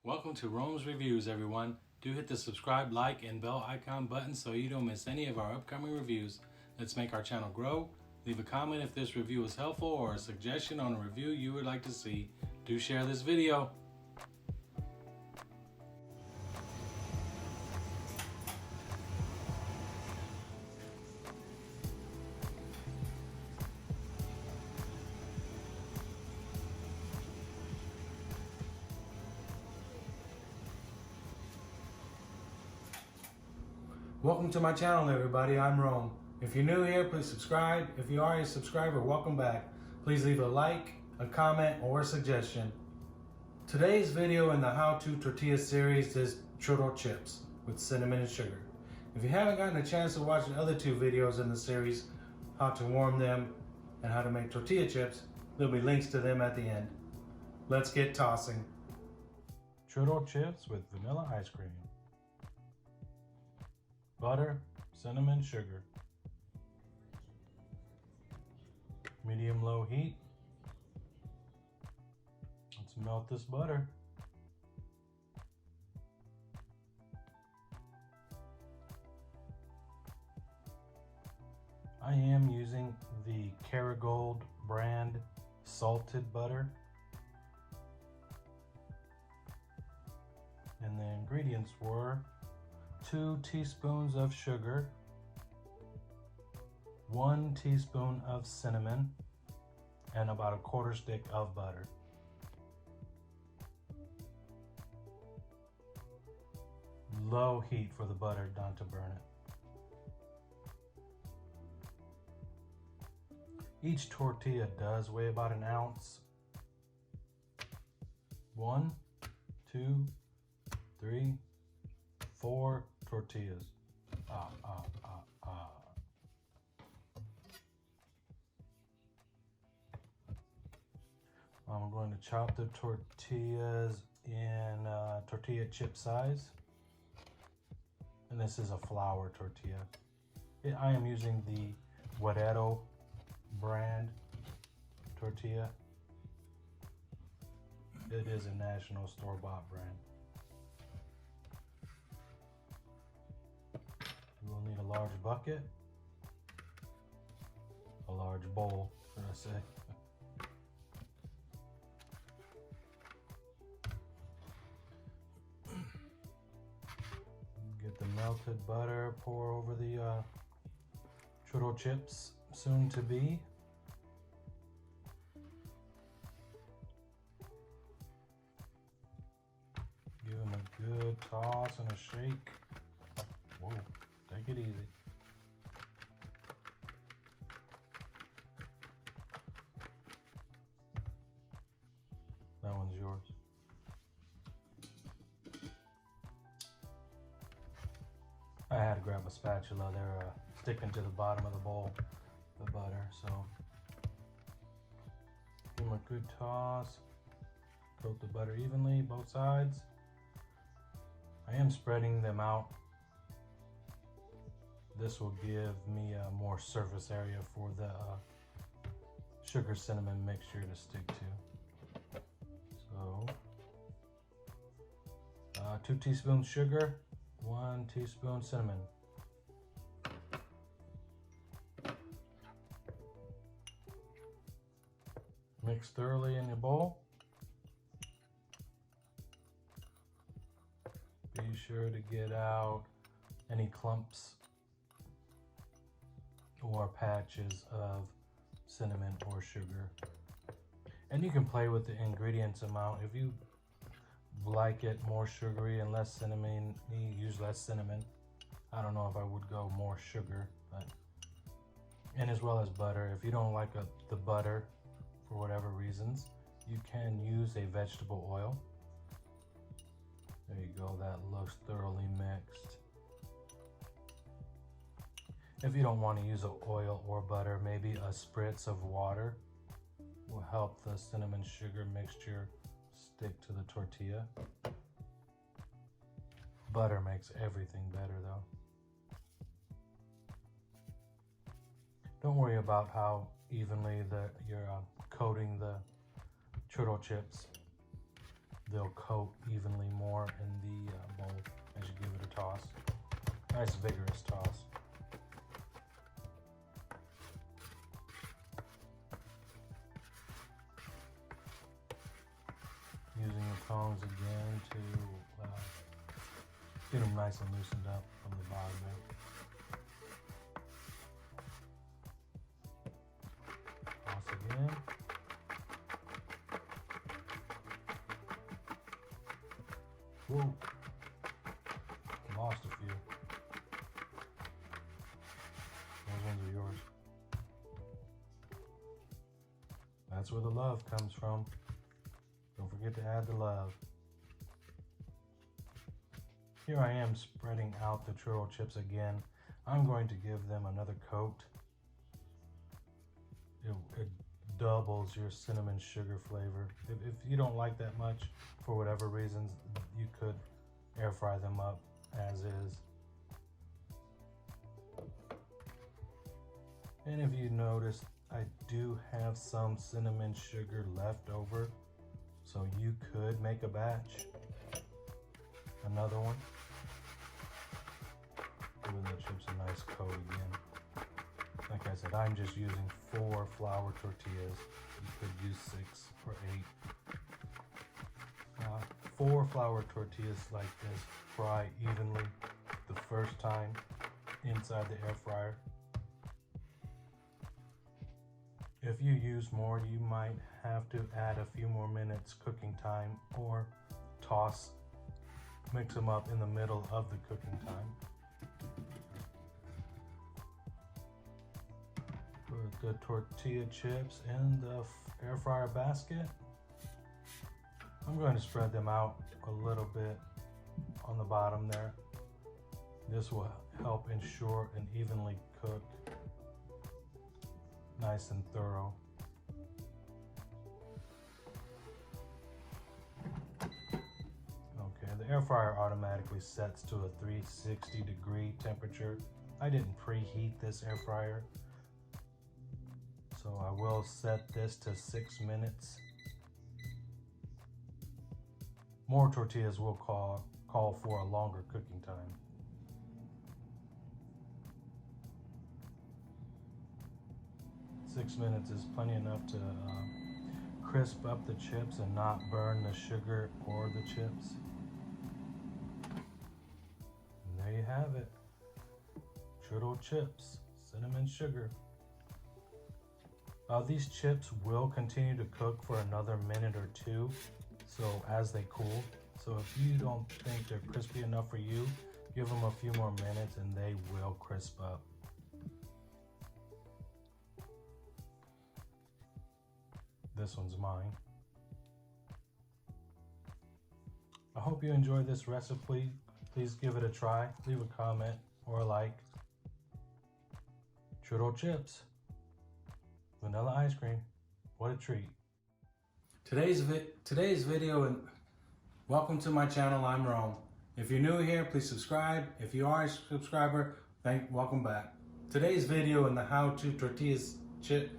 Welcome to romesreviews, everyone. Do hit the subscribe, like, and bell icon button so you don't miss any of our upcoming reviews. Let's make our channel grow. Leave a comment if this review is helpful or a suggestion on a review you would like to see. Do share this video. Welcome to my channel, everybody. I'm Rome. If you're new here, please subscribe. If you are a subscriber, welcome back. Please leave a like, a comment, or a suggestion. Today's video in the HowTo Tortilla series is Churro chips with cinnamon and sugar. If you haven't gotten a chance to watch the other two videos in the series, how to warm them and how to make tortilla chips, there'll be links to them at the end. Let's get tossing. Churro chips with vanilla ice cream. Butter, cinnamon, sugar. Medium-low heat. Let's melt this butter. I am using the Kerrygold brand salted butter. And the ingredients were 2 teaspoons of sugar, 1 teaspoon of cinnamon, and about a 1/4 stick of butter. Low heat for the butter not to burn it. Each tortilla does weigh about an ounce. 1, 2, 3, 4 tortillas. I'm going to chop the tortillas in tortilla chip size. And this is a flour tortilla. I am using the Churro brand tortilla. It is a national store-bought brand. You will need a large bucket, a large bowl, should I say. Get the melted butter, pour over the churro chips, soon to be. Give them a good toss and a shake. Whoa. Take it easy. That one's yours. I had to grab a spatula. They're sticking to the bottom of the bowl, the butter, so give them a good toss. Coat the butter evenly, both sides. I am spreading them out. This will give me a more surface area for the sugar cinnamon mixture to stick to. So 2 teaspoons sugar, 1 teaspoon cinnamon. Mix thoroughly in your bowl. Be sure to get out any clumps or patches of cinnamon or sugar. And you can play with the ingredients amount. If you like it more sugary and less cinnamon, you use less cinnamon. I don't know if I would go more sugar, but and as well as butter. If you don't like the butter for whatever reasons, you can use a vegetable oil. There you go, that looks thoroughly mixed. If you don't want to use oil or butter, maybe a spritz of water will help the cinnamon sugar mixture stick to the tortilla. Butter makes everything better though. Don't worry about how evenly you're coating the churro chips. they'll coat evenly more in the bowl as you give it a toss. Nice vigorous toss. Using the tongs again to get them nice and loosened up from the bottom there. Toss again. Whoa, lost a few. Those ones are yours. That's where the love comes from. Don't forget to add the love. Here I am spreading out the churro chips again. I'm going to give them another coat. It doubles your cinnamon sugar flavor. If you don't like that much, for whatever reasons, you could air fry them up as is. And if you notice, I do have some cinnamon sugar left over, so you could make a batch. Another one. Giving the chips a nice coat again. Like I said, I'm just using 4 flour tortillas. You could use 6 or 8. 4 flour tortillas like this fry evenly the first time inside the air fryer. If you use more, you might have to add a few more minutes cooking time or mix them up in the middle of the cooking time. Put the tortilla chips in the air fryer basket. I'm going to spread them out a little bit on the bottom there. This will help ensure an evenly cooked, nice and thorough. Okay, the air fryer automatically sets to a 360-degree temperature. I didn't preheat this air fryer, so I will set this to 6 minutes. More tortillas will call for a longer cooking time. Six minutes is plenty enough to crisp up the chips and not burn the sugar or the chips. And there you have it. Churro chips, cinnamon sugar. These chips will continue to cook for another minute or 2, so as they cool. So if you don't think they're crispy enough for you, give them a few more minutes and they will crisp up. This one's mine. I hope you enjoyed this recipe. Please give it a try. Leave a comment or a like. Churro chips. Vanilla ice cream. What a treat. Today's video, and welcome to my channel. I'm Rome. If you're new here, please subscribe. If you are a subscriber, welcome back. Today's video in the HowTo Tortillas chip